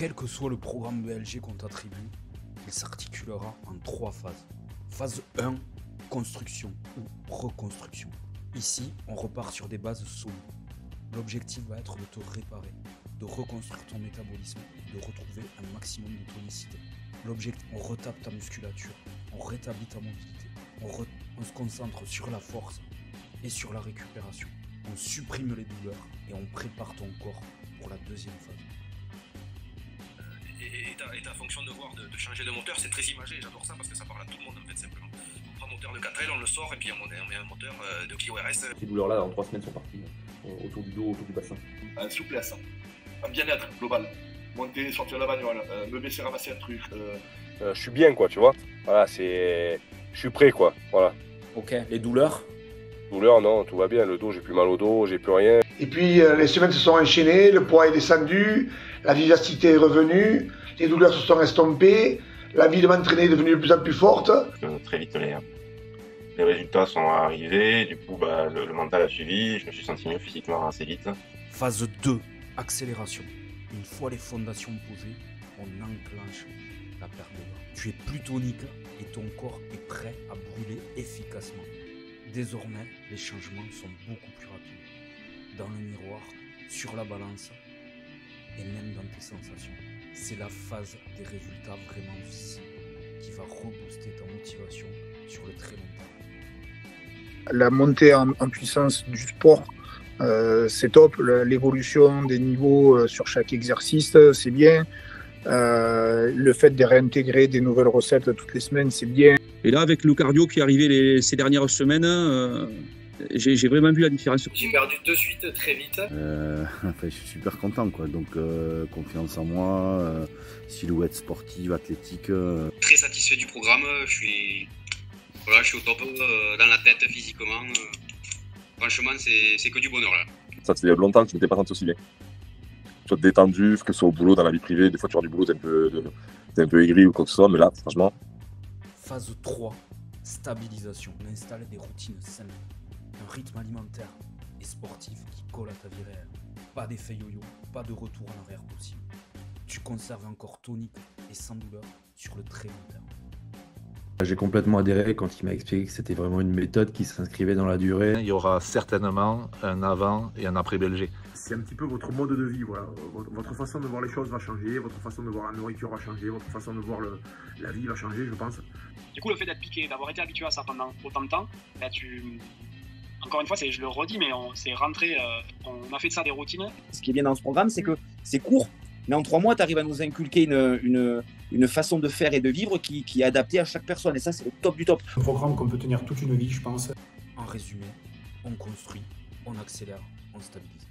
Quel que soit le programme BLG qu'on t'attribue, il s'articulera en 3 phases. Phase 1, construction ou reconstruction. Ici, on repart sur des bases solides. L'objectif va être de te réparer, de reconstruire ton métabolisme, de retrouver un maximum de tonicité. L'objectif, on retape ta musculature, on rétablit ta mobilité, on se concentre sur la force et sur la récupération. On supprime les douleurs et on prépare ton corps pour la deuxième phase. Et ta fonction de voir, de changer de moteur, c'est très imagé, j'adore ça parce que ça parle à tout le monde en fait simplement. On prend un moteur de 4L, on le sort et puis on met un moteur de Clio RS. Ces douleurs-là, en 3 semaines, sont parties, autour du dos, autour du bassin. Un souplesse, un bien-être global. Monter, sortir de la bagnole, me baisser, ramasser un truc. Je suis bien, quoi, tu vois. Voilà, je suis prêt, quoi. Voilà. Ok, les douleurs? Douleur, non, tout va bien. Le dos, j'ai plus mal au dos, j'ai plus rien. Et puis les semaines se sont enchaînées, le poids est descendu, la vivacité est revenue, les douleurs se sont estompées, la vie de m'entraîner est devenue de plus en plus forte. Très vite, les résultats sont arrivés, du coup, le mental a suivi, je me suis senti mieux physiquement assez vite. Phase 2, accélération. Une fois les fondations posées, on enclenche la perte de gras. Tu es plus tonique et ton corps est prêt à brûler efficacement. Désormais, les changements sont beaucoup plus rapides. Dans le miroir, sur la balance et même dans tes sensations. C'est la phase des résultats vraiment visibles qui va rebooster ta motivation sur le très long terme. La montée en puissance du sport, c'est top. L'évolution des niveaux sur chaque exercice, c'est bien. Le fait de réintégrer des nouvelles recettes toutes les semaines, c'est bien. Et là, avec le cardio qui est arrivé ces dernières semaines, j'ai vraiment vu la différence. J'ai perdu de suite très vite. Je suis super content, quoi. Donc confiance en moi, silhouette sportive, athlétique. Très satisfait du programme. Je suis au top dans la tête physiquement. Franchement, c'est que du bonheur là. Ça faisait longtemps que je m'étais pas senti aussi bien. Tu sois détendu, que ce soit au boulot, dans la vie privée. Des fois, tu vois du boulot, t'es un peu aigri ou quoi que ce soit. Mais là, franchement. Phase 3, stabilisation. On installe des routines simples. Un rythme alimentaire et sportif qui colle à ta vie réelle. Pas d'effet yo-yo, pas de retour en arrière possible. Tu conserves un corps tonique et sans douleur sur le très long terme. J'ai complètement adhéré quand il m'a expliqué que c'était vraiment une méthode qui s'inscrivait dans la durée. Il y aura certainement un avant et un après BLG. C'est un petit peu votre mode de vie, voilà. Votre façon de voir les choses va changer, votre façon de voir la nourriture va changer, votre façon de voir la vie va changer, je pense. Du coup, le fait d'être piqué, d'avoir été habitué à ça pendant autant de temps, encore une fois, je le redis, mais on s'est rentré, on a fait de ça des routines. Ce qui est bien dans ce programme, c'est que c'est court, mais en 3 mois, tu arrives à nous inculquer une façon de faire et de vivre qui est adaptée à chaque personne. Et ça, c'est le top du top. Un programme qu'on peut tenir toute une vie, je pense. En résumé, on construit, on accélère, on stabilise.